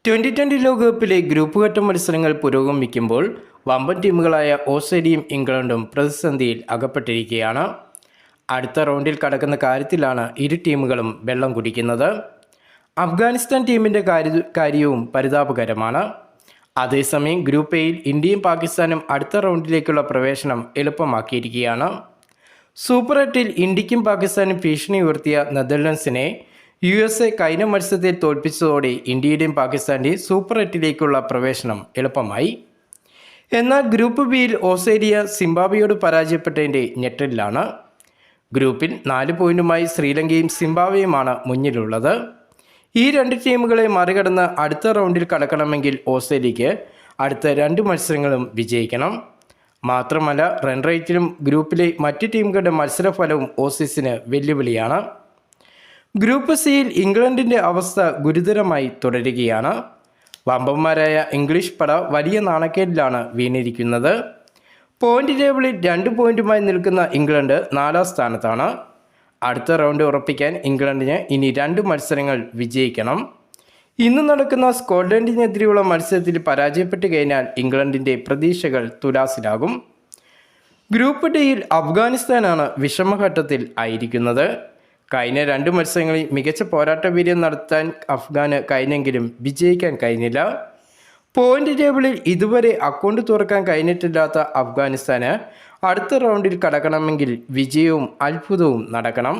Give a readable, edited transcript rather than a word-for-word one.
2020 ലോകകപ്പിലെ ഗ്രൂപ്പ് ഘട്ട മത്സരങ്ങൾ പുരോഗമിക്കുമ്പോൾ വമ്പൻ ടീമുകളായ ഓസ്ട്രേലിയയും ഇംഗ്ലണ്ടും പ്രതിസന്ധിയിൽ അകപ്പെട്ടിരിക്കുകയാണ്. അടുത്ത റൗണ്ടിൽ കടക്കുന്ന കാര്യത്തിലാണ് ഇരു ടീമുകളും വെള്ളം കുടിക്കുന്നത്. അഫ്ഗാനിസ്ഥാൻ ടീമിൻ്റെ കാര്യവും പരിതാപകരമാണ്. അതേസമയം ഗ്രൂപ്പ് എയിൽ ഇന്ത്യയും പാകിസ്ഥാനും അടുത്ത റൗണ്ടിലേക്കുള്ള പ്രവേശനം എളുപ്പമാക്കിയിരിക്കുകയാണ്. സൂപ്പർ 8-ൽ ഇന്ത്യക്കും പാകിസ്ഥാനും ഭീഷണി ഉയർത്തിയ നെതർലൻഡ്സിനെ USA കഴിഞ്ഞ മത്സരത്തിൽ തോൽപ്പിച്ചതോടെ ഇന്ത്യയുടെയും പാകിസ്ഥാൻ്റെയും സൂപ്പർ 8-ലേക്കുള്ള പ്രവേശനം എളുപ്പമായി. എന്നാൽ ഗ്രൂപ്പ് ബിയിൽ ഓസ്ട്രേലിയ സിംബാബ്വേയോട് പരാജയപ്പെട്ടതിൻ്റെ ഞെട്ടലിലാണ്. ഗ്രൂപ്പിൽ 4 പോയിന്റുമായി ശ്രീലങ്കയും സിംബാബ്വേയുമാണ് മുന്നിലുള്ളത്. ഈ രണ്ട് ടീമുകളെ മറികടന്ന് അടുത്ത റൗണ്ടിൽ കടക്കണമെങ്കിൽ ഓസ്ട്രേലിയക്ക് അടുത്ത 2 മത്സരങ്ങളും വിജയിക്കണം. മാത്രമല്ല റൺ റേറ്റിലും ഗ്രൂപ്പിലെ മറ്റ് ടീമുകളുടെ മത്സരഫലവും ഓസീസിന് വെല്ലുവിളിയാണ്. ഗ്രൂപ്പ് സിയിൽ ഇംഗ്ലണ്ടിൻ്റെ അവസ്ഥ ഗുരുതരമായി തുടരുകയാണ്. വമ്പന്മാരായ ഇംഗ്ലീഷ് പട വലിയ നാണക്കേടിലാണ് വീണിരിക്കുന്നത്. പോയിന്റ് ടേബിളിൽ 2 പോയിന്റുമായി നിൽക്കുന്ന ഇംഗ്ലണ്ട് 4ാം സ്ഥാനത്താണ്. അടുത്ത റൗണ്ട് ഉറപ്പിക്കാൻ ഇംഗ്ലണ്ടിന് ഇനി 2 മത്സരങ്ങൾ വിജയിക്കണം. ഇന്ന് നടക്കുന്ന സ്കോട്ട്ലൻഡിനെതിരെയുള്ള മത്സരത്തിൽ പരാജയപ്പെട്ട് കഴിഞ്ഞാൽ ഇംഗ്ലണ്ടിൻ്റെ പ്രതീക്ഷകൾ തുലാസിലാകും. ഗ്രൂപ്പ് ഡിയിൽ അഫ്ഗാനിസ്ഥാനാണ് വിഷമഘട്ടത്തിൽ ആയിരിക്കുന്നത്. കഴിഞ്ഞ 2 മത്സരങ്ങളിൽ മികച്ച പോരാട്ട വീര്യം നടത്താൻ അഫ്ഗാന് കഴിഞ്ഞെങ്കിലും വിജയിക്കാൻ കഴിഞ്ഞില്ല. പോയിന്റ് ടേബിളിൽ ഇതുവരെ അക്കൗണ്ട് തുറക്കാൻ കഴിഞ്ഞിട്ടില്ലാത്ത അഫ്ഗാനിസ്ഥാന് അടുത്ത റൗണ്ടിൽ കടക്കണമെങ്കിൽ വിജയവും അത്ഭുതവും നടക്കണം.